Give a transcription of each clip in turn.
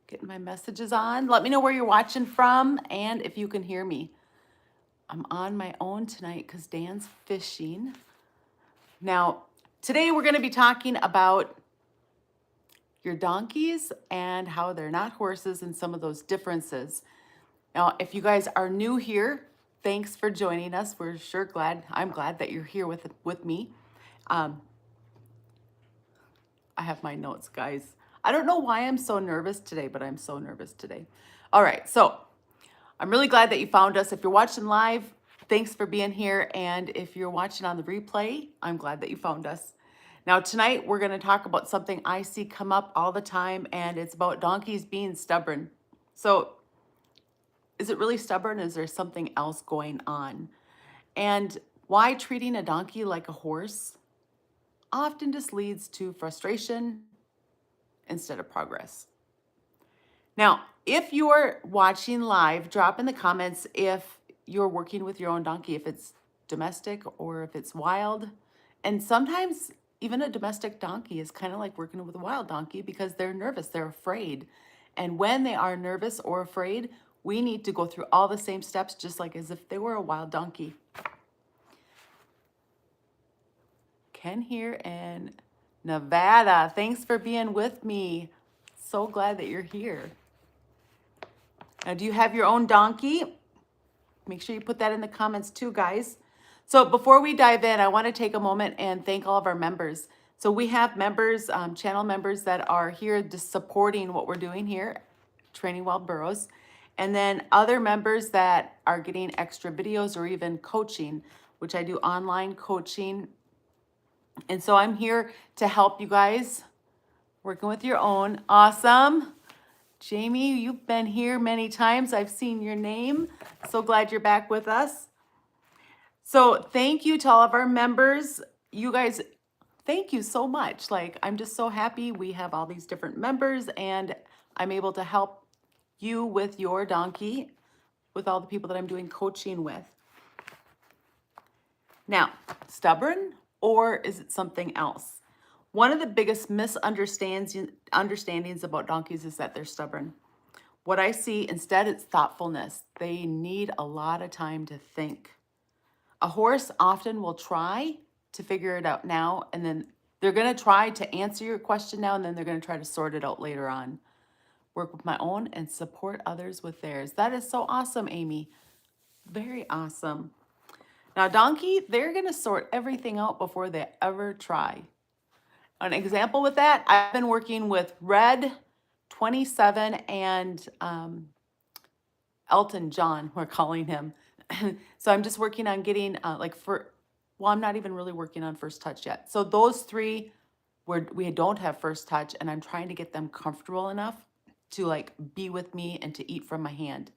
Getting my messages on. Let me know where you're watching from and if you can hear me. I'm on my own tonight because Dan's fishing. Now, today we're going to be talking about your donkeys and how they're not horses and some of those differences. Now, if you guys are new here, thanks for joining us. We're sure glad. I'm glad that you're here with me. Um, I have my notes, guys. I don't know why I'm so nervous today, but I'm so nervous today. All right, so I'm really glad that you found us. If you're watching live, thanks for being here. And if you're watching on the replay, I'm glad that you found us. Now, tonight we're going to talk about something I see come up all the time, and it's about donkeys being stubborn. So, is it really stubborn? Is there something else going on? And why treating a donkey like a horse often just leads to frustration instead of progress. Now, if you're watching live, drop in the comments if you're working with your own donkey, if it's domestic or if it's wild. And sometimes even a domestic donkey is kind of like working with a wild donkey because they're nervous, they're afraid. And when they are nervous or afraid, we need to go through all the same steps just like as if they were a wild donkey. Ken here in Nevada. Thanks for being with me. So glad that you're here. Now, do you have your own donkey? Make sure you put that in the comments too, guys. So before we dive in, I want to take a moment and thank all of our members. So we have members, channel members that are here just supporting what we're doing here, Training Wild Burros. And then other members that are getting extra videos or even coaching, which I do online coaching. And so I'm here to help you guys working with your own. Awesome. Jamie, you've been here many times. I've seen your name. So glad you're back with us. So thank you to all of our members. You guys, thank you so much. Like, I'm just so happy we have all these different members and I'm able to help you with your donkey, with all the people that I'm doing coaching with. Now, stubborn or is it something else? One of the biggest misunderstandings about donkeys is that they're stubborn. What I see instead, it's thoughtfulness. They need a lot of time to think. A horse often will try to figure it out now, and then they're going to try to answer your question now, and then they're going to try to sort it out later on. Work with my own and support others with theirs. That is so awesome, Amy. Very awesome. Now, donkey, they're going to sort everything out before they ever try. An example with that, I've been working with Red, 27, and Elton John, we're calling him. So I'm just working on getting I'm not even really working on first touch yet. So those three we don't have first touch, and I'm trying to get them comfortable enough to like be with me and to eat from my hand.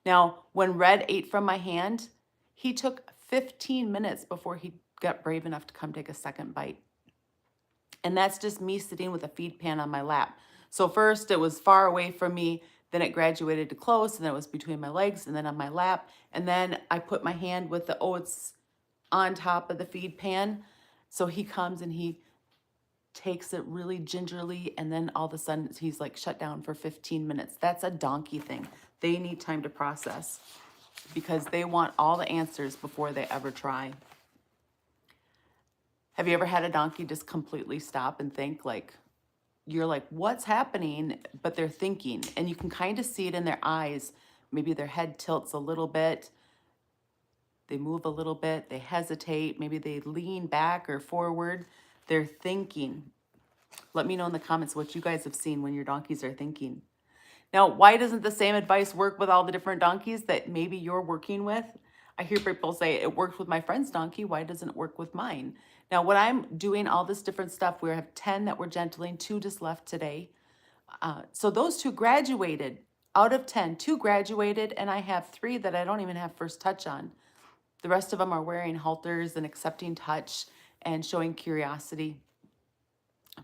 Now, when Red ate from my hand, he took 15 minutes before he got brave enough to come take a second bite. And that's just me sitting with a feed pan on my lap. So first it was far away from me, then it graduated to close, and then it was between my legs and then on my lap. And then I put my hand with the oats on top of the feed pan. So he comes and he takes it really gingerly, and then all of a sudden he's like shut down for 15 minutes. That's a donkey thing. They need time to process because they want all the answers before they ever try. Have you ever had a donkey just completely stop and think? Like, you're like, what's happening? But they're thinking, and you can kind of see it in their eyes. Maybe their head tilts a little bit. They move a little bit. They hesitate. Maybe they lean back or forward. They're thinking. Let me know in the comments what you guys have seen when your donkeys are thinking. Now, why doesn't the same advice work with all the different donkeys that maybe you're working with? I hear people say, it worked with my friend's donkey. Why doesn't it work with mine? Now, when I'm doing all this different stuff, we have 10 that we're gentling, 2 just left today. So those 2 graduated. Out of 10, 2 graduated, and I have 3 that I don't even have first touch on. The rest of them are wearing halters and accepting touch and showing curiosity.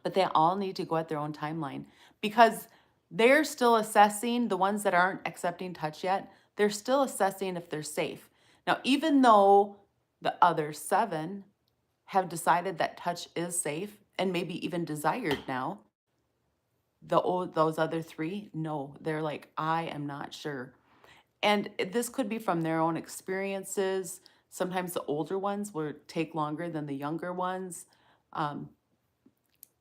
But they all need to go at their own timeline because they're still assessing, the ones that aren't accepting touch yet, they're still assessing if they're safe. Now, even though the other 7 have decided that touch is safe and maybe even desired now, Those other three, no, they're like, I am not sure. And this could be from their own experiences. Sometimes the older ones will take longer than the younger ones. Um,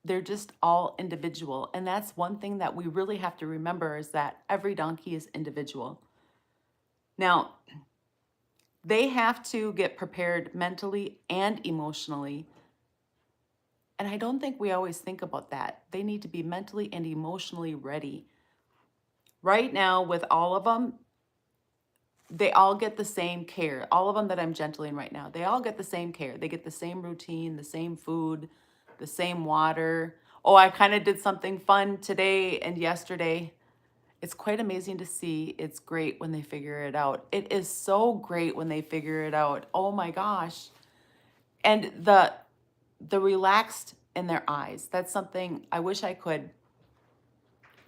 they're just all individual. And that's one thing that we really have to remember, is that every donkey is individual. Now, they have to get prepared mentally and emotionally. And I don't think we always think about that. They need to be mentally and emotionally ready. Right now, with all of them, they all get the same care. All of them that I'm gentling right now, they all get the same care. They get the same routine, the same food, the same water. Oh, I kind of did something fun today and yesterday. It's quite amazing to see. It's great when they figure it out. It is so great when they figure it out. Oh my gosh. And the relaxed in their eyes. That's something I wish I could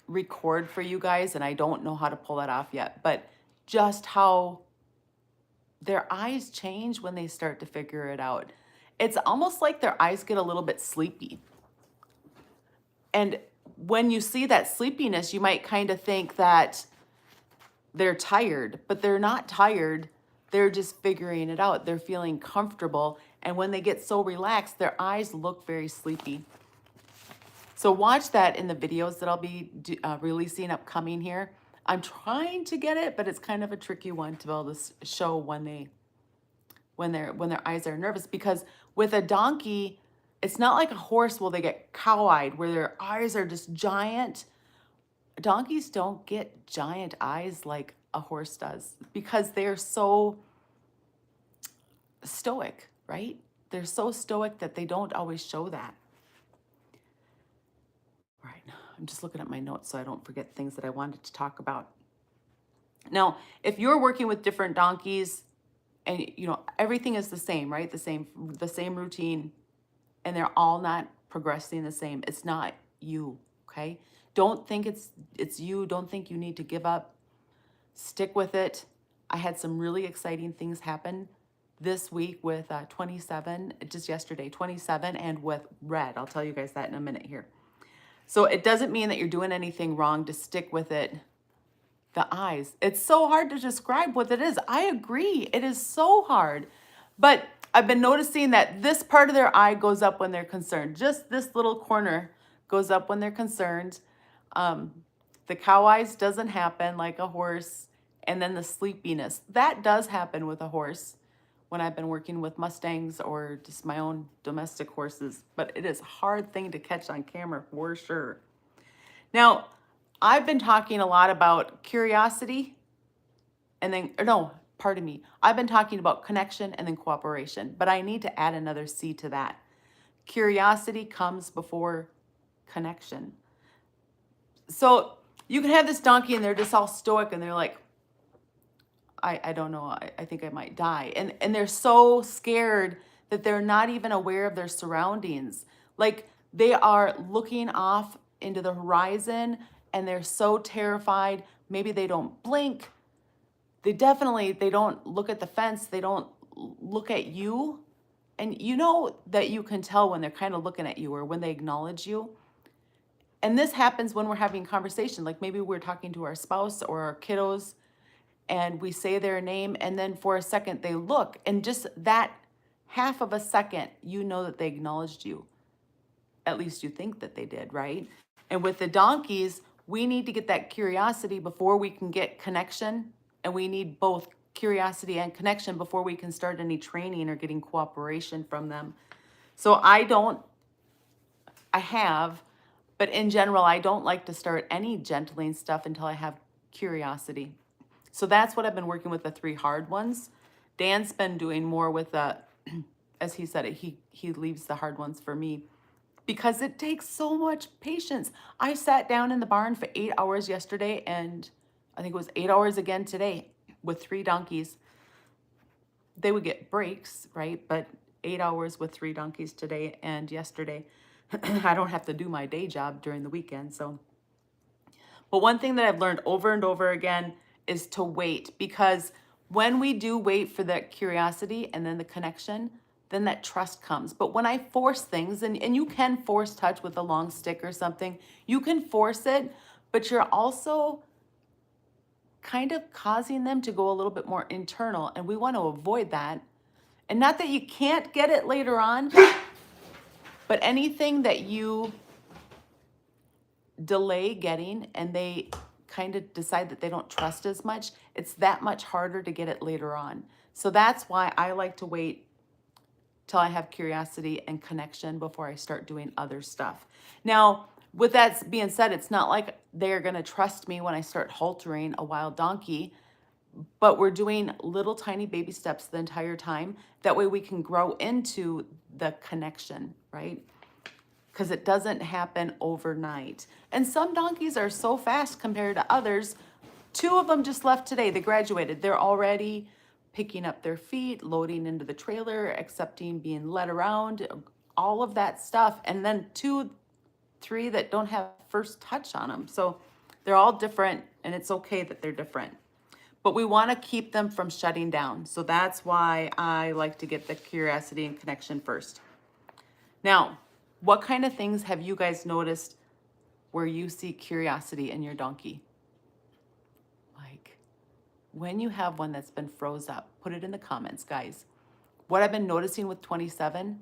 record for you guys, and I don't know how to pull that off yet, but just how their eyes change when they start to figure it out. It's almost like their eyes get a little bit sleepy. And when you see that sleepiness, you might kind of think that they're tired, but they're not tired. They're just figuring it out. They're feeling comfortable. And when they get so relaxed, their eyes look very sleepy. So watch that in the videos that I'll be releasing upcoming here. I'm trying to get it, but it's kind of a tricky one to be able to show when their eyes are nervous, because with a donkey, it's not like a horse where they get cow-eyed, where their eyes are just giant. Donkeys don't get giant eyes like a horse does, because they're so stoic, right? They're so stoic that they don't always show that. All right, I'm just looking at my notes so I don't forget things that I wanted to talk about. Now, if you're working with different donkeys and everything is the same, right? The same routine, and they're all not progressing the same, it's not you, okay? Don't think it's you. Don't think you need to give up. Stick with it. I had some really exciting things happen this week with 27, just yesterday, 27, and with Red. I'll tell you guys that in a minute here. So it doesn't mean that you're doing anything wrong to stick with it. The eyes. It's so hard to describe what it is. I agree. It is so hard. But I've been noticing that this part of their eye goes up when they're concerned. Just this little corner goes up when they're concerned. The cow eyes doesn't happen like a horse. And then the sleepiness, that does happen with a horse when I've been working with Mustangs or just my own domestic horses. But it is a hard thing to catch on camera for sure. Now, I've been talking a lot about curiosity and then, no, pardon me. I've been talking about connection and then cooperation, but I need to add another C to that. Curiosity comes before connection. So you can have this donkey and they're just all stoic and they're like, I don't know, I think I might die. And they're so scared that they're not even aware of their surroundings. Like they are looking off into the horizon and they're so terrified. Maybe they don't blink. They don't look at the fence. They don't look at you. And you know that you can tell when they're kind of looking at you or when they acknowledge you. And this happens when we're having conversation. Like maybe we're talking to our spouse or our kiddos and we say their name and then for a second they look, and just that half of a second, you know that they acknowledged you. At least you think that they did, right? And with the donkeys, we need to get that curiosity before we can get connection. And we need both curiosity and connection before we can start any training or getting cooperation from them. So but in general, I don't like to start any gentling stuff until I have curiosity. So that's what I've been working with, the 3 hard ones. Dan's been doing more with as he said it, he leaves the hard ones for me because it takes so much patience. I sat down in the barn for 8 hours yesterday, and I think it was 8 hours again today with 3 donkeys. They would get breaks, right? But 8 hours with 3 donkeys today and yesterday. I don't have to do my day job during the weekend, so. But one thing that I've learned over and over again is to wait, because when we do wait for that curiosity and then the connection, then that trust comes. But when I force things, and you can force touch with a long stick or something, you can force it, but you're also kind of causing them to go a little bit more internal, and we want to avoid that. And not that you can't get it later on, but anything that you delay getting and they kind of decide that they don't trust as much, it's that much harder to get it later on. So that's why I like to wait till I have curiosity and connection before I start doing other stuff. Now, with that being said, it's not like they're going to trust me when I start haltering a wild donkey, but we're doing little tiny baby steps the entire time. That way we can grow into the connection, right? Because it doesn't happen overnight. And some donkeys are so fast compared to others. 2 of them just left today. They graduated. They're already picking up their feet, loading into the trailer, accepting being led around, all of that stuff. And then 2, 3 that don't have first touch on them. So they're all different, and it's okay that they're different. But we want to keep them from shutting down. So that's why I like to get the curiosity and connection first. Now, what kind of things have you guys noticed where you see curiosity in your donkey? Like when you have one that's been froze up, put it in the comments, guys. What I've been noticing with 27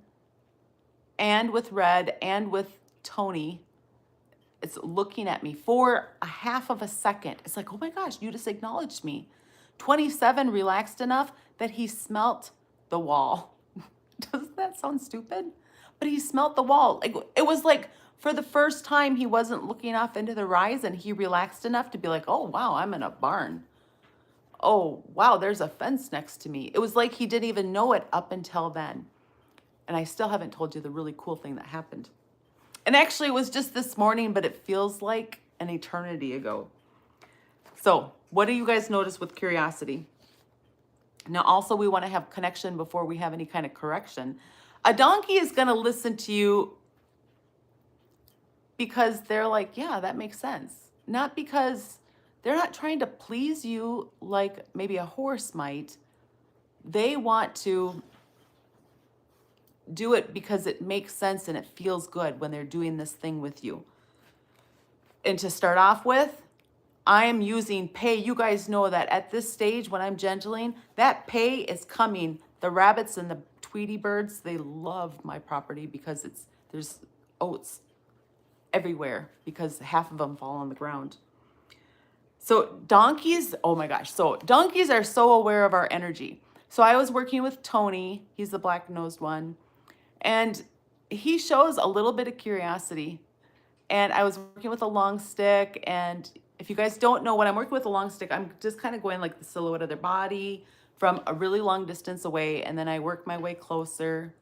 and with Red and with Tony, it's looking at me for a half of a second. It's like, oh my gosh, you just acknowledged me. 27 relaxed enough that he smelt the wall. Doesn't that sound stupid? But he smelt the wall. Like it was like for the first time he wasn't looking off into the rise, and he relaxed enough to be like, oh wow, I'm in a barn. Oh wow, there's a fence next to me. It was like he didn't even know it up until then. And I still haven't told you the really cool thing that happened. And actually it was just this morning, but it feels like an eternity ago. So what do you guys notice with curiosity? Now also we want to have connection before we have any kind of correction. A donkey is going to listen to you because they're like, yeah, that makes sense. Not because they're not trying to please you like maybe a horse might. They want to do it because it makes sense and it feels good when they're doing this thing with you. And to start off with, I am using pay. You guys know that at this stage when I'm gentling, that pay is coming. The rabbits and the Tweety birds, they love my property because there's oats everywhere because half of them fall on the ground. So donkeys, oh my gosh. So donkeys are so aware of our energy. So I was working with Tony, he's the black-nosed one, and he shows a little bit of curiosity. And I was working with a long stick, and if you guys don't know, when I'm working with a long stick, I'm just kind of going like the silhouette of their body from a really long distance away, and then I work my way closer.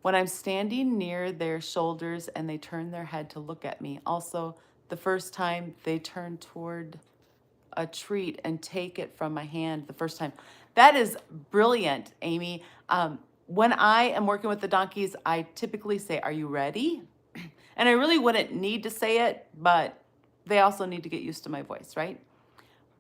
When I'm standing near their shoulders and they turn their head to look at me, also the first time they turn toward a treat and take it from my hand the first time. That is brilliant, Amy. When I am working with the donkeys, I typically say, are you ready? And I really wouldn't need to say it, but they also need to get used to my voice, right?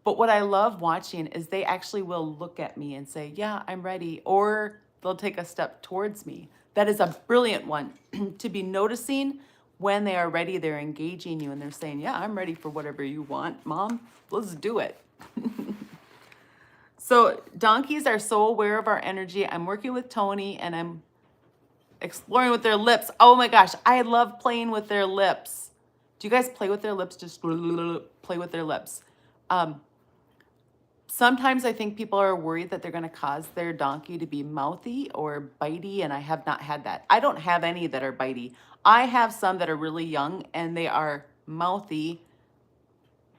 But what I love watching is they actually will look at me and say, yeah, I'm ready. Or they'll take a step towards me. That is a brilliant one to be noticing when they are ready. They're engaging you and they're saying, yeah, I'm ready for whatever you want, Mom. Let's do it. So donkeys are so aware of our energy. I'm working with Tony and I'm exploring with their lips. Oh my gosh, I love playing with their lips. Do you guys play with their lips? Just play with their lips. Sometimes I think people are worried that they're going to cause their donkey to be mouthy or bitey, and I have not had that. I don't have any that are bitey. I have some that are really young and they are mouthy,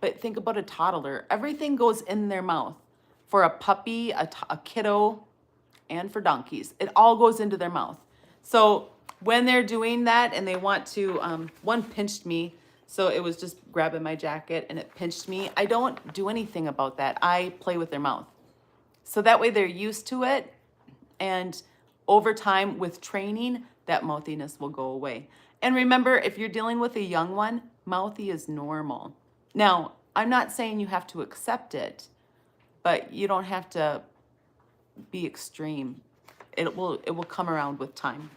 but think about a toddler. Everything goes in their mouth. For a puppy, a kiddo, and for donkeys, it all goes into their mouth. So when they're doing that and they want to, one pinched me, so it was just grabbing my jacket and it pinched me. I don't do anything about that. I play with their mouth. So that way they're used to it. And over time with training, that mouthiness will go away. And remember, if you're dealing with a young one, mouthy is normal. Now, I'm not saying you have to accept it, but you don't have to be extreme. it will come around with time.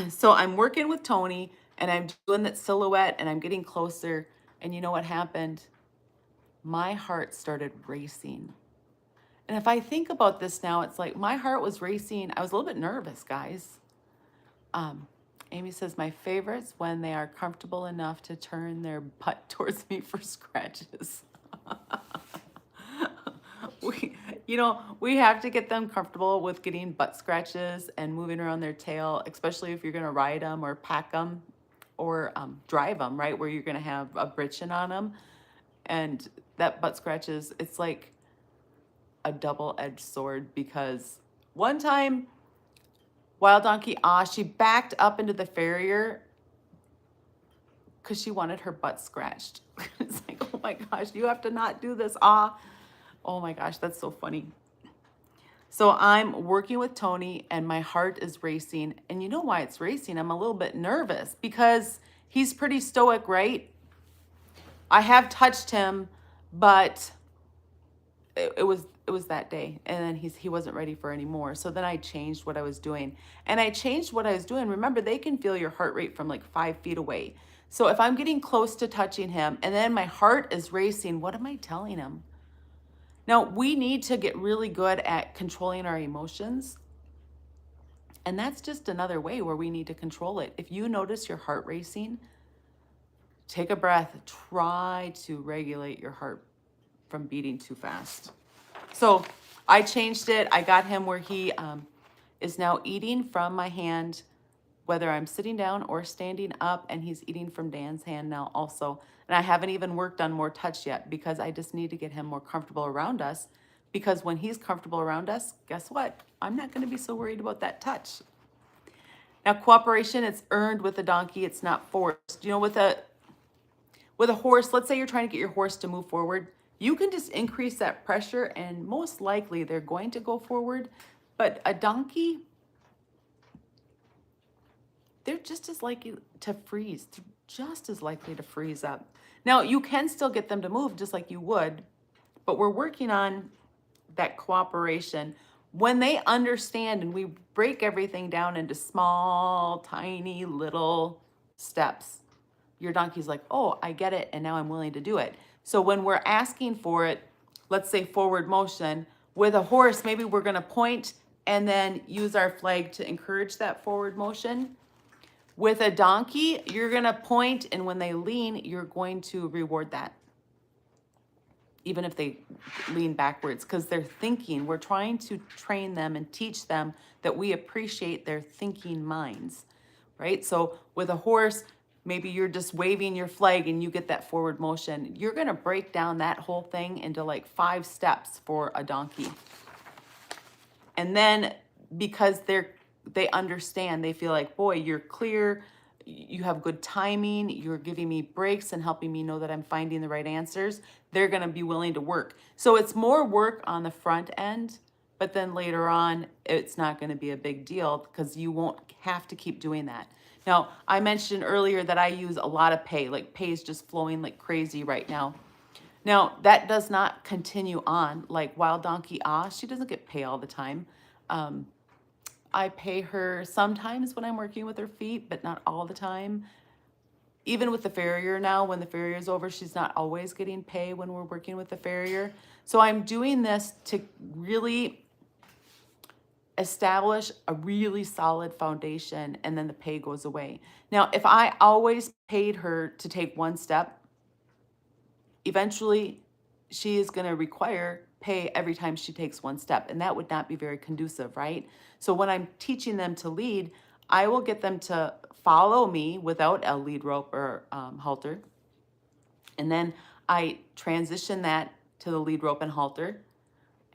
So I'm working with Tony and I'm doing that silhouette and I'm getting closer. And you know what happened? My heart started racing. And if I think about this now, it's like my heart was racing. I was a little bit nervous, guys. Amy says, my favorites when they are comfortable enough to turn their butt towards me for scratches. We have to get them comfortable with getting butt scratches and moving around their tail, especially if you're going to ride them or pack them or drive them, right? Where you're going to have a britchin on them. And that butt scratches, it's like a double-edged sword, because one time, Wild Donkey she backed up into the farrier because she wanted her butt scratched. It's like, oh my gosh, you have to not do this. Oh my gosh, that's so funny. So I'm working with Tony and my heart is racing. And you know why it's racing? I'm a little bit nervous because he's pretty stoic, right? I have touched him, but it was that day, and then he wasn't ready for any more. So then I changed what I was doing. And I changed what I was doing. Remember, they can feel your heart rate from like 5 feet away. So if I'm getting close to touching him and then my heart is racing, what am I telling him? Now, we need to get really good at controlling our emotions. And that's just another way where we need to control it. If you notice your heart racing, take a breath. Try to regulate your heart from beating too fast. So I changed it. I got him where he is now eating from my hand, whether I'm sitting down or standing up, and he's eating from Dan's hand now also. And I haven't even worked on more touch yet because I just need to get him more comfortable around us, because when he's comfortable around us, guess what? I'm not going to be so worried about that touch. Now, cooperation, it's earned with a donkey. It's not forced. With a horse, let's say you're trying to get your horse to move forward. You can just increase that pressure and most likely they're going to go forward. But a donkey, they're just as likely to freeze, just as likely to freeze up. Now, you can still get them to move just like you would, but we're working on that cooperation. When they understand and we break everything down into small, tiny, little steps, your donkey's like, oh, I get it, and now I'm willing to do it. So when we're asking for it, let's say forward motion, with a horse, maybe we're going to point and then use our flag to encourage that forward motion. With a donkey, you're going to point, and when they lean, you're going to reward that, even if they lean backwards, because they're thinking. We're trying to train them and teach them that we appreciate their thinking minds, right? So with a horse, maybe you're just waving your flag and you get that forward motion. You're going to break down that whole thing into like 5 steps for a donkey. And then because they understand, they feel like, boy, you're clear, you have good timing, you're giving me breaks and helping me know that I'm finding the right answers, they're going to be willing to work. So it's more work on the front end, but then later on, it's not going to be a big deal because you won't have to keep doing that. Now, I mentioned earlier that I use a lot of pay, like pay is just flowing like crazy right now. Now, that does not continue on. Like Wild Donkey she doesn't get pay all the time. I pay her sometimes when I'm working with her feet, but not all the time. Even with the farrier now, when the farrier is over, she's not always getting pay when we're working with the farrier. So I'm doing this to really establish a really solid foundation, and then the pay goes away. Now, if I always paid her to take one step, eventually she is going to require pay every time she takes one step, and that would not be very conducive, right? So when I'm teaching them to lead, I will get them to follow me without a lead rope or halter, and then I transition that to the lead rope and halter,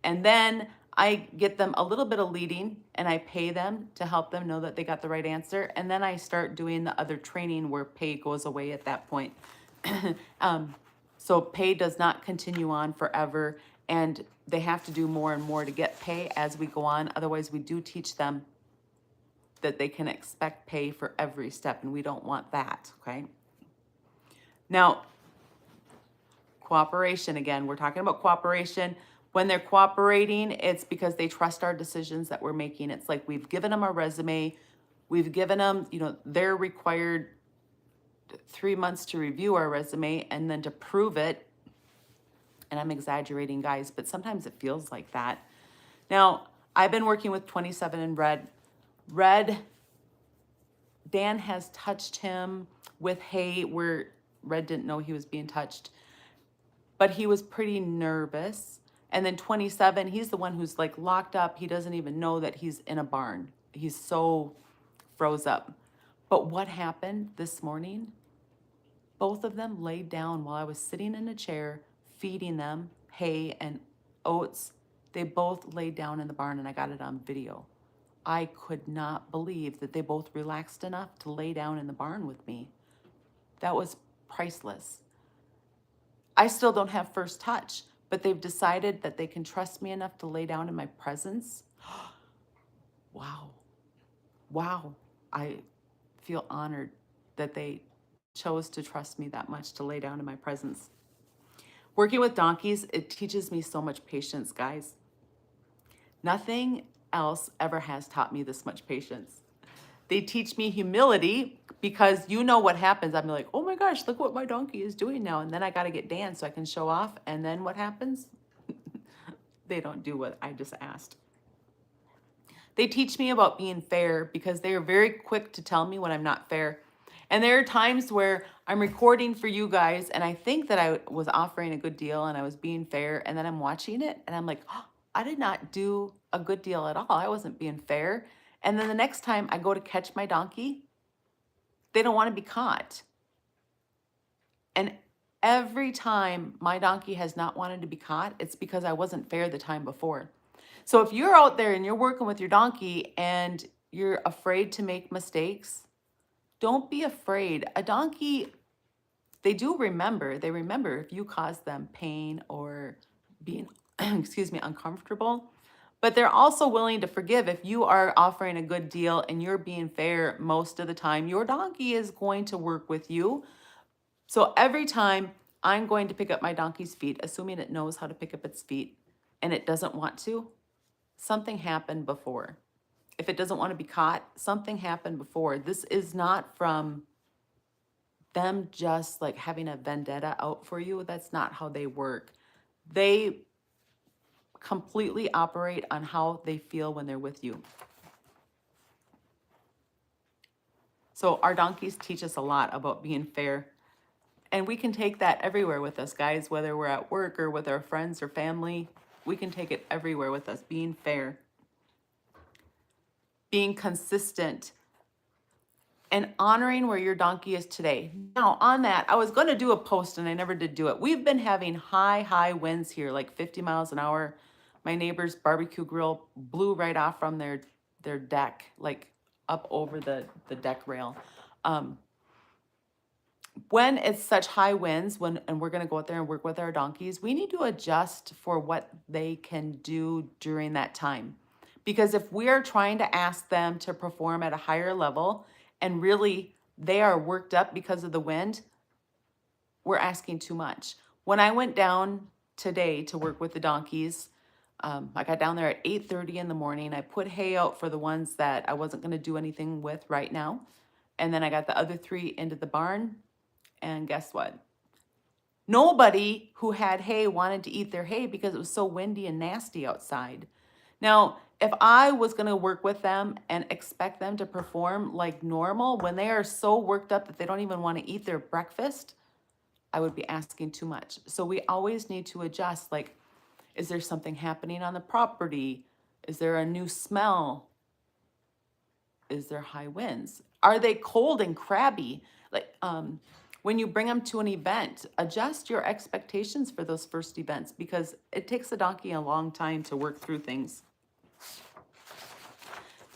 and then I get them a little bit of leading and I pay them to help them know that they got the right answer. And then I start doing the other training where pay goes away at that point. So pay does not continue on forever, and they have to do more and more to get pay as we go on. Otherwise, we do teach them that they can expect pay for every step, and we don't want that, okay? Now, cooperation, again, we're talking about cooperation. When they're cooperating, it's because they trust our decisions that we're making. It's like we've given them a resume, we've given them, you know, they're required 3 months to review our resume and then to prove it. And I'm exaggerating, guys, but sometimes it feels like that. Now, I've been working with 27 in Red. Red, Dan has touched him with hay where Red didn't know he was being touched, but he was pretty nervous. And then 27, he's the one who's like locked up. He doesn't even know that he's in a barn. He's so froze up. But what happened this morning? Both of them laid down while I was sitting in a chair feeding them hay and oats. They both laid down in the barn and I got it on video. I could not believe that they both relaxed enough to lay down in the barn with me. That was priceless. I still don't have first touch, but they've decided that they can trust me enough to lay down in my presence. Wow. Wow. I feel honored that they chose to trust me that much to lay down in my presence. Working with donkeys, it teaches me so much patience, guys. Nothing else ever has taught me this much patience. They teach me humility because you know what happens. I'm like, oh my gosh, look what my donkey is doing now. And then I got to get Dan so I can show off. And then what happens? They don't do what I just asked. They teach me about being fair because they are very quick to tell me when I'm not fair. And there are times where I'm recording for you guys and I think that I was offering a good deal and I was being fair. And then I'm watching it and I'm like, oh, I did not do a good deal at all. I wasn't being fair. And then the next time I go to catch my donkey, they don't want to be caught. And every time my donkey has not wanted to be caught, it's because I wasn't fair the time before. So if you're out there and you're working with your donkey and you're afraid to make mistakes, don't be afraid. A donkey, they do remember. They remember if you cause them pain or being, excuse me, uncomfortable. But they're also willing to forgive if you are offering a good deal and you're being fair most of the time. Your donkey is going to work with you. So every time I'm going to pick up my donkey's feet, assuming it knows how to pick up its feet and it doesn't want to, something happened before. If it doesn't want to be caught, something happened before. This is not from them just like having a vendetta out for you. That's not how they work. They completely operate on how they feel when they're with you. So our donkeys teach us a lot about being fair. And we can take that everywhere with us, guys, whether we're at work or with our friends or family. We can take it everywhere with us, being fair, being consistent, and honoring where your donkey is today. Now, on that, I was going to do a post and I never did do it. We've been having high winds here, like 50 miles an hour. My neighbor's barbecue grill blew right off from their deck, like up over the deck rail. When it's such high winds, and we're going to go out there and work with our donkeys, we need to adjust for what they can do during that time. Because if we are trying to ask them to perform at a higher level and really they are worked up because of the wind, we're asking too much. When I went down today to work with the donkeys, I got down there at 8:30 in the morning. I put hay out for the ones that I wasn't going to do anything with right now. And then I got the other 3 into the barn. And guess what? Nobody who had hay wanted to eat their hay because it was so windy and nasty outside. Now, if I was going to work with them and expect them to perform like normal when they are so worked up that they don't even want to eat their breakfast, I would be asking too much. So we always need to adjust. Like, is there something happening on the property? Is there a new smell? Is there high winds? Are they cold and crabby? Like, when you bring them to an event, adjust your expectations for those first events because it takes a donkey a long time to work through things.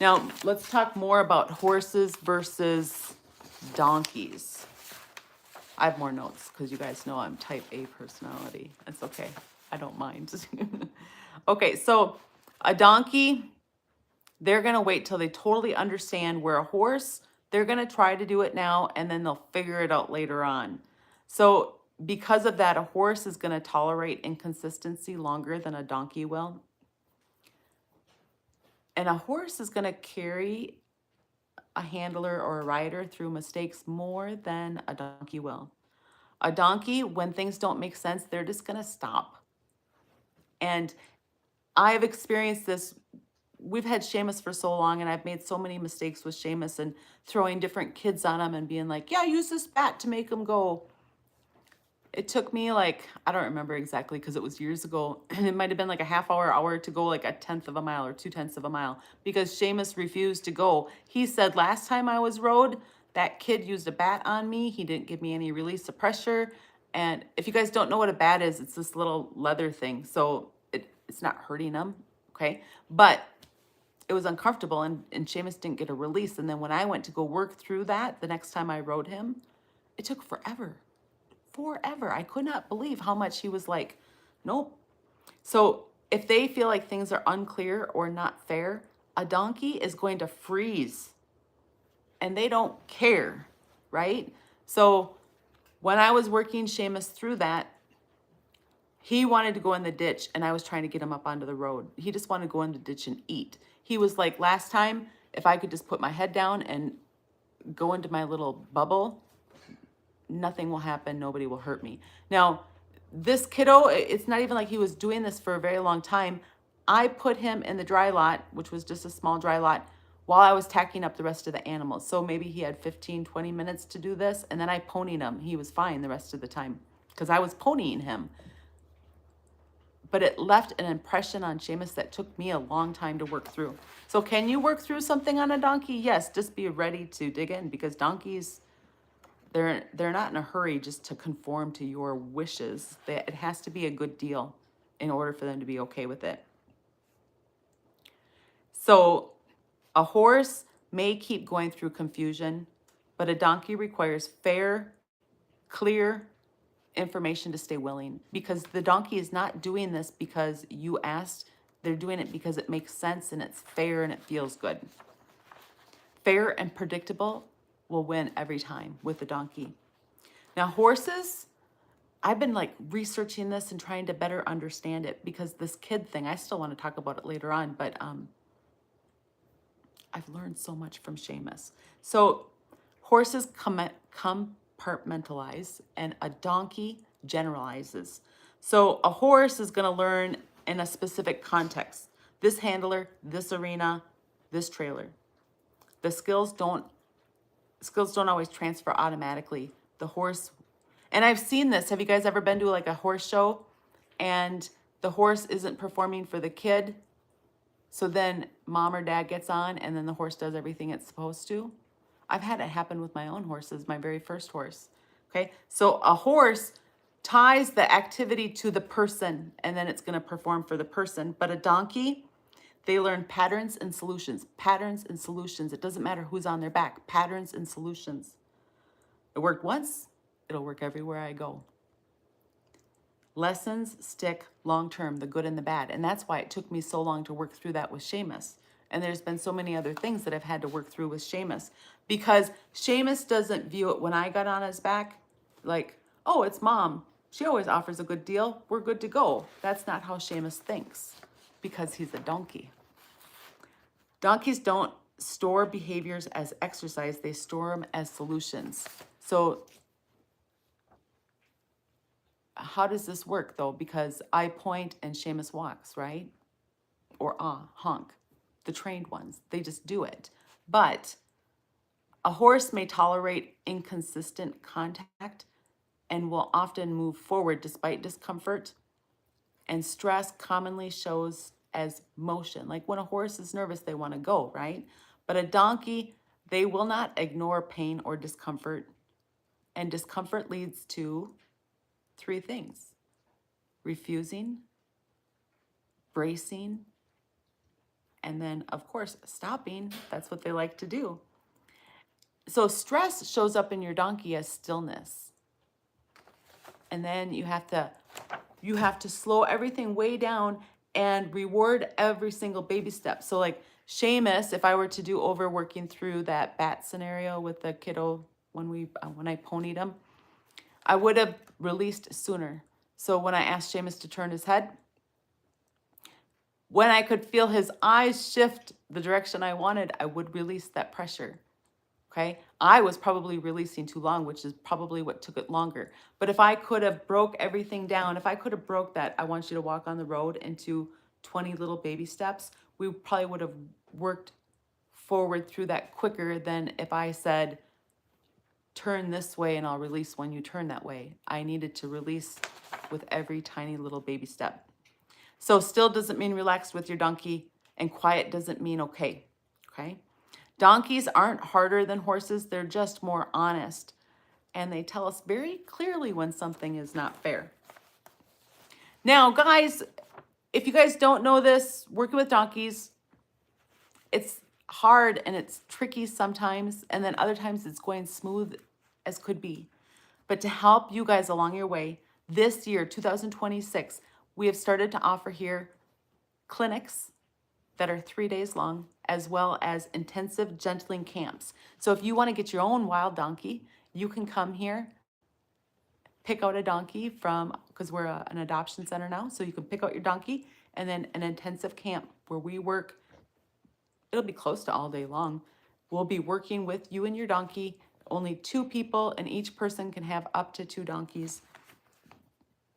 Now, let's talk more about horses versus donkeys. I have more notes because you guys know I'm type A personality. It's okay. I don't mind. Okay, so a donkey, they're going to wait till they totally understand, where a horse, they're going to try to do it now and then they'll figure it out later on. So Because of that, a horse is going to tolerate inconsistency longer than a donkey will. And a horse is going to carry a handler or a rider through mistakes more than a donkey will. A donkey, when things don't make sense, they're just going to stop. And I've experienced this. We've had Seamus for so long, and I've made so many mistakes with Seamus and throwing different kids on him and being like, yeah, use this bat to make him go. It took me like, I don't remember exactly because it was years ago, and it might have been like a hour to go like 1/10 of a mile or 2/10 of a mile because Seamus refused to go. He said, last time I was rode, that kid used a bat on me. He didn't give me any release of pressure. And if you guys don't know what a bat is, it's this little leather thing. So it's not hurting them, okay? But it was uncomfortable, and Seamus didn't get a release. And then when I went to go work through that, the next time I rode him, it took forever. I could not believe how much he was like, nope. So if they feel like things are unclear or not fair, a donkey is going to freeze and they don't care, right? So when I was working Seamus through that, he wanted to go in the ditch and I was trying to get him up onto the road. He just wanted to go in the ditch and eat. He was like, last time, if I could just put my head down and go into my little bubble, nothing will happen. Nobody will hurt me. Now, this kiddo, it's not even like he was doing this for a very long time. I put him in the dry lot, which was just a small dry lot, while I was tacking up the rest of the animals. So maybe he had 15, 20 minutes to do this. And then I ponied him. He was fine the rest of the time because I was ponying him. But it left an impression on Seamus that took me a long time to work through. So can you work through something on a donkey? Yes, just be ready to dig in because donkeys, they're not in a hurry just to conform to your wishes. It has to be a good deal in order for them to be okay with it. So a horse may keep going through confusion, but a donkey requires fair, clear information to stay willing, because the donkey is not doing this because you asked. They're doing it because it makes sense and it's fair and it feels good. Fair and predictable will win every time with the donkey. Now, horses, I've been like researching this and trying to better understand it because this kid thing, I still want to talk about it later on, but I've learned so much from Seamus. So horses compartmentalize and a donkey generalizes. So a horse is going to learn in a specific context. This handler, this arena, this trailer. The skills don't always transfer automatically. The horse, and I've seen this. Have you guys ever been to like a horse show and the horse isn't performing for the kid? So then mom or dad gets on and then the horse does everything it's supposed to. I've had it happen with my own horses, my very first horse. Okay, so a horse ties the activity to the person and then it's going to perform for the person. But a donkey, they learn patterns and solutions. Patterns and solutions. It doesn't matter who's on their back. Patterns and solutions. It worked once, it'll work everywhere I go. Lessons stick long term, the good and the bad. And that's why it took me so long to work through that with Seamus. And there's been so many other things that I've had to work through with Seamus because Seamus doesn't view it when I got on his back like, oh, it's mom. She always offers a good deal. We're good to go. That's not how Seamus thinks because he's a donkey. Donkeys don't store behaviors as exercise. They store them as solutions. So how does this work though? Because I point and Seamus walks, right? Or honk. The trained ones, they just do it. But a horse may tolerate inconsistent contact and will often move forward despite discomfort. And stress commonly shows as motion. Like when a horse is nervous, they want to go, right? But a donkey, they will not ignore pain or discomfort. And discomfort leads to 3 things: refusing, bracing, and then, of course, stopping. That's what they like to do. So stress shows up in your donkey as stillness. And then you have to slow everything way down and reward every single baby step. So like Seamus, if I were to do overworking through that bat scenario with the kiddo when I ponied him, I would have released sooner. So when I asked Seamus to turn his head, when I could feel his eyes shift the direction I wanted, I would release that pressure. Okay. I was probably releasing too long, which is probably what took it longer. But if I could have broke everything down, if I could have broke that, I want you to walk on the road into 20 little baby steps, we probably would have worked forward through that quicker than if I said, turn this way and I'll release when you turn that way. I needed to release with every tiny little baby step. So still doesn't mean relaxed with your donkey, and quiet doesn't mean okay. Okay. Donkeys aren't harder than horses. They're just more honest. And they tell us very clearly when something is not fair. Now, guys, if you guys don't know this, working with donkeys, it's hard and it's tricky sometimes. And then other times it's going smooth as could be. But to help you guys along your way, this year, 2026, we have started to offer here clinics that are 3 days long, as well as intensive gentling camps. So if you want to get your own wild donkey, you can come here, pick out a donkey from, because we're an adoption center now, so you can pick out your donkey, and then an intensive camp where we work, it'll be close to all day long. We'll be working with you and your donkey, only 2 people, and each person can have up to 2 donkeys.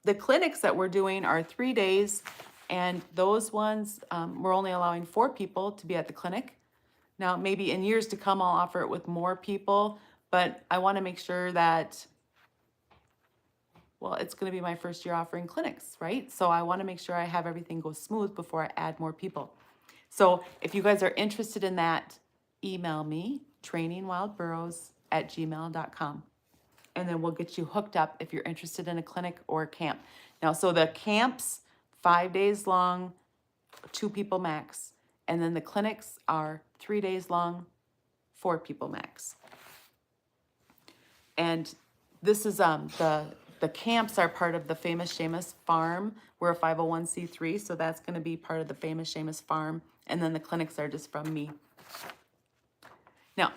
The clinics that we're doing are 3 days, and those ones, we're only allowing 4 people to be at the clinic. Now, maybe in years to come, I'll offer it with more people, but I want to make sure that, well, it's going to be my first year offering clinics, right? So I want to make sure I have everything go smooth before I add more people. So if you guys are interested in that, email me, trainingwildburros@gmail.com. And then we'll get you hooked up if you're interested in a clinic or a camp. Now, so the camps, 5 days long, 2 people max. And then the clinics are 3 days long, 4 people max. And this is the camps are part of the Famous Seamus Farm. We're a 501c3, so that's going to be part of the Famous Seamus Farm. And then the clinics are just from me. Now,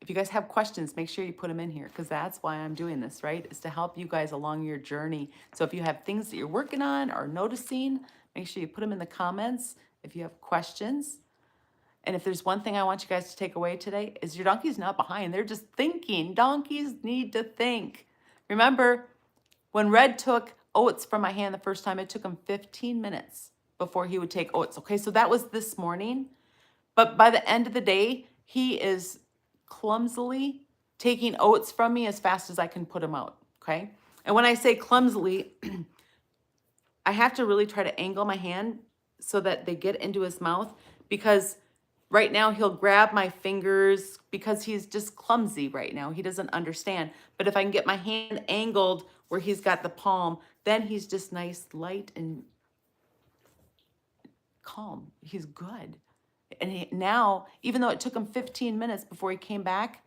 if you guys have questions, make sure you put them in here, because that's why I'm doing this, right? Is to help you guys along your journey. So if you have things that you're working on or noticing, make sure you put them in the comments if you have questions. And if there's one thing I want you guys to take away today, is your donkey's not behind. They're just thinking. Donkeys need to think. Remember, when Red took oats from my hand the first time, it took him 15 minutes before he would take oats. Okay, so that was this morning. But by the end of the day, he is clumsily taking oats from me as fast as I can put them out, okay? And when I say clumsily, I have to really try to angle my hand so that they get into his mouth, because right now he'll grab my fingers because he's just clumsy right now. He doesn't understand. But if I can get my hand angled where he's got the palm, then he's just nice, light, and calm. He's good. And now, even though it took him 15 minutes before he came back,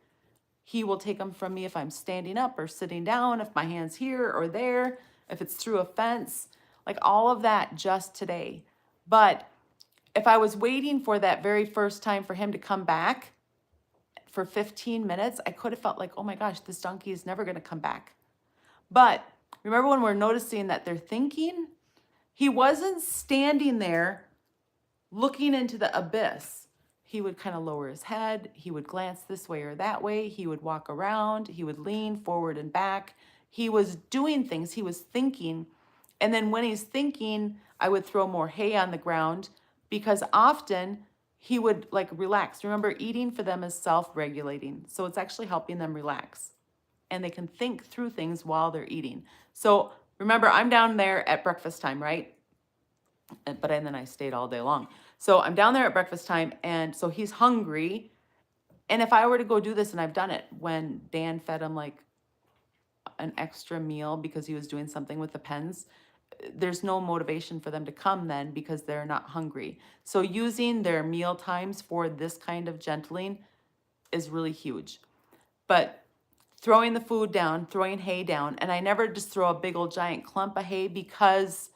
he will take them from me if I'm standing up or sitting down, if my hand's here or there, if it's through a fence, like all of that just today. But if I was waiting for that very first time for him to come back for 15 minutes, I could have felt like, oh my gosh, this donkey is never going to come back. But remember when we're noticing that they're thinking? He wasn't standing there looking into the abyss. He would kind of lower his head. He would glance this way or that way. He would walk around. He would lean forward and back. He was doing things. He was thinking. And then when he's thinking, I would throw more hay on the ground, because often he would like relax. Remember, eating for them is self-regulating. So it's actually helping them relax. And they can think through things while they're eating. So remember, I'm down there at breakfast time, right? And then I stayed all day long. So I'm down there at breakfast time, and so he's hungry. And if I were to go do this, and I've done it when Dan fed him like an extra meal because he was doing something with the pens, there's no motivation for them to come then because they're not hungry. So using their meal times for this kind of gentling is really huge. But throwing the food down, throwing hay down, and I never just throw a big old giant clump of hay, because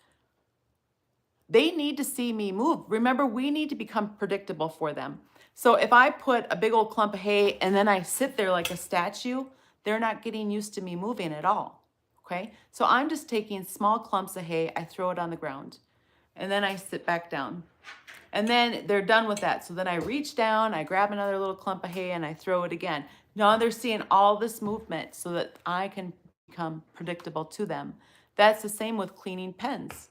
they need to see me move. Remember, we need to become predictable for them. So if I put a big old clump of hay and then I sit there like a statue, they're not getting used to me moving at all. okay? So I'm just taking small clumps of hay, I throw it on the ground, and then I sit back down. And then they're done with that. So then I reach down, I grab another little clump of hay and I throw it again. Now they're seeing all this movement so that I can become predictable to them. That's the same with cleaning pens.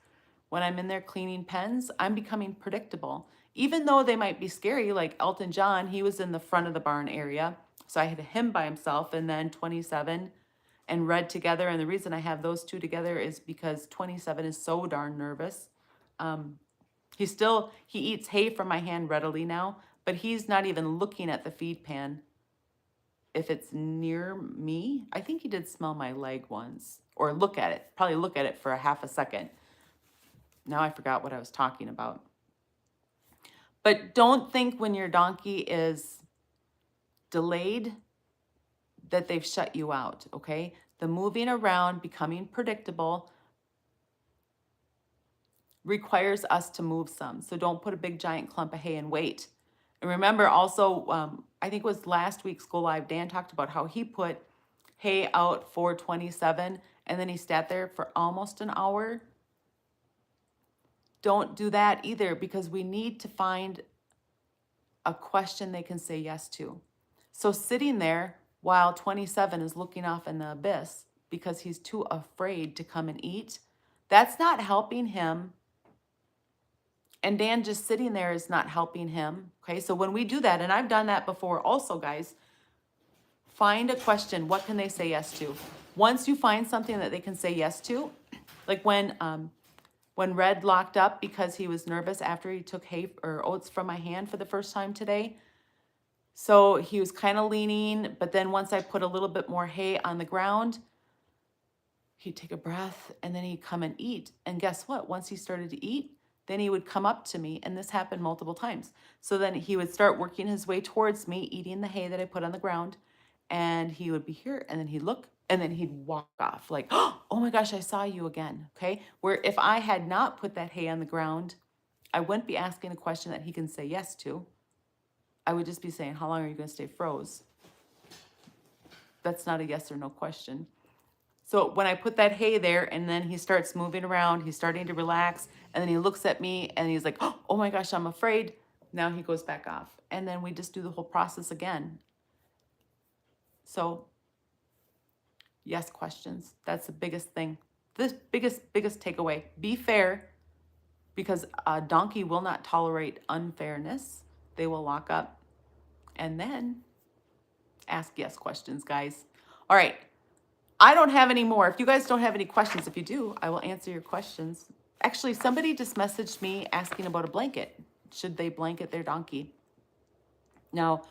When I'm in there cleaning pens, I'm becoming predictable. Even though they might be scary, like Elton John, he was in the front of the barn area. So I had him by himself, and then 27 and Red together. And the reason I have those two together is because 27 is so darn nervous. He eats hay from my hand readily now, but he's not even looking at the feed pan if it's near me. I think he did smell my leg once, or probably look at it for a half a second. Now I forgot what I was talking about. But don't think when your donkey is delayed that they've shut you out, okay? The moving around, becoming predictable, requires us to move some. So don't put a big giant clump of hay and wait. And remember also, I think it was last week's Go Live, Dan talked about how he put hay out for 27 and then he sat there for almost an hour. Don't do that either, because we need to find a question they can say yes to. So sitting there while 27 is looking off in the abyss because he's too afraid to come and eat, that's not helping him. And Dan just sitting there is not helping him. Okay, so when we do that, and I've done that before also, guys, find a question. What can they say yes to? Once you find something that they can say yes to, like when Red locked up because he was nervous after he took hay or oats from my hand for the first time today. So he was kind of leaning, but then once I put a little bit more hay on the ground, he'd take a breath and then he'd come and eat. And guess what? Once he started to eat, then he would come up to me, and this happened multiple times. So then he would start working his way towards me, eating the hay that I put on the ground, and he would be here, and then he'd look, and then he'd walk off like, oh my gosh, I saw you again, okay? Where if I had not put that hay on the ground, I wouldn't be asking a question that he can say yes to. I would just be saying, how long are you gonna stay froze? That's not a yes or no question. So when I put that hay there and then he starts moving around, he's starting to relax, and then he looks at me and he's like, oh my gosh, I'm afraid. Now he goes back off. And then we just do the whole process again. So yes, questions. That's the biggest thing. This biggest takeaway. Be fair, because a donkey will not tolerate unfairness. They will lock up. And then ask yes questions, guys. All right. I don't have any more. If you guys don't have any questions, if you do, I will answer your questions. Actually, somebody just messaged me asking about a blanket. Should they blanket their donkey? Now,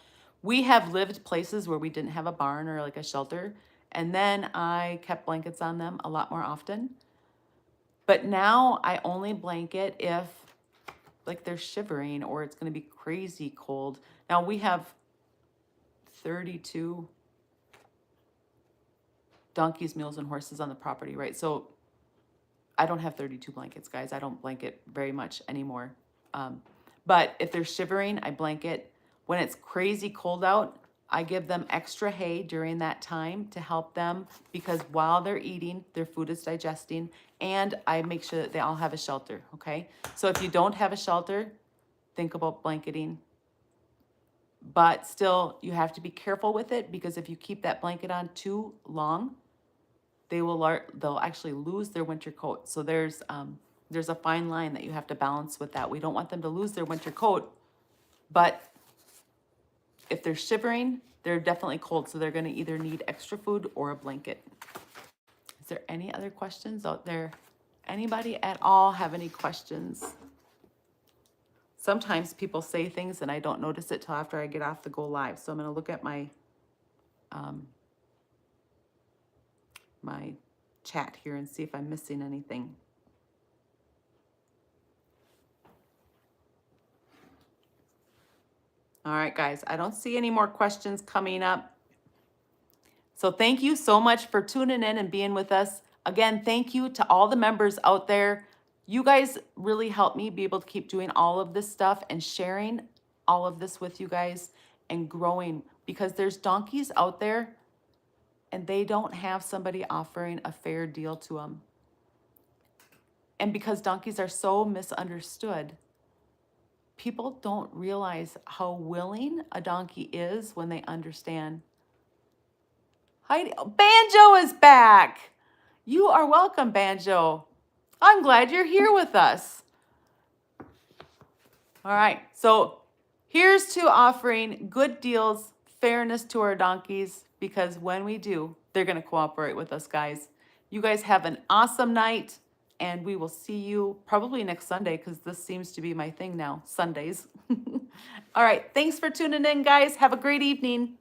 we have lived places where we didn't have a barn or like a shelter, and then I kept blankets on them a lot more often. But now I only blanket if like they're shivering or it's going to be crazy cold. Now we have 32 donkeys, mules, and horses on the property, right? So I don't have 32 blankets, guys. I don't blanket very much anymore. But if they're shivering, I blanket. When it's crazy cold out, I give them extra hay during that time to help them, because while they're eating, their food is digesting, and I make sure that they all have a shelter, okay? So if you don't have a shelter, think about blanketing. But still, you have to be careful with it, because if you keep that blanket on too long, they'll actually lose their winter coat. So there's a fine line that you have to balance with that. We don't want them to lose their winter coat, but if they're shivering, they're definitely cold. So they're going to either need extra food or a blanket. Is there any other questions out there? Anybody at all have any questions? Sometimes people say things and I don't notice it till after I get off the Go Live. So I'm going to look at my my chat here and see if I'm missing anything. All right, guys, I don't see any more questions coming up. So thank you so much for tuning in and being with us. Again, thank you to all the members out there. You guys really help me be able to keep doing all of this stuff and sharing all of this with you guys and growing, because there's donkeys out there and they don't have somebody offering a fair deal to them. And because donkeys are so misunderstood, people don't realize how willing a donkey is when they understand. Heidi, Banjo is back. You are welcome, Banjo. I'm glad you're here with us. All right, so here's to offering good deals, fairness to our donkeys, because when we do, they're going to cooperate with us, guys. You guys have an awesome night, and we will see you probably next Sunday, because this seems to be my thing now, Sundays. All right, thanks for tuning in, guys. Have a great evening.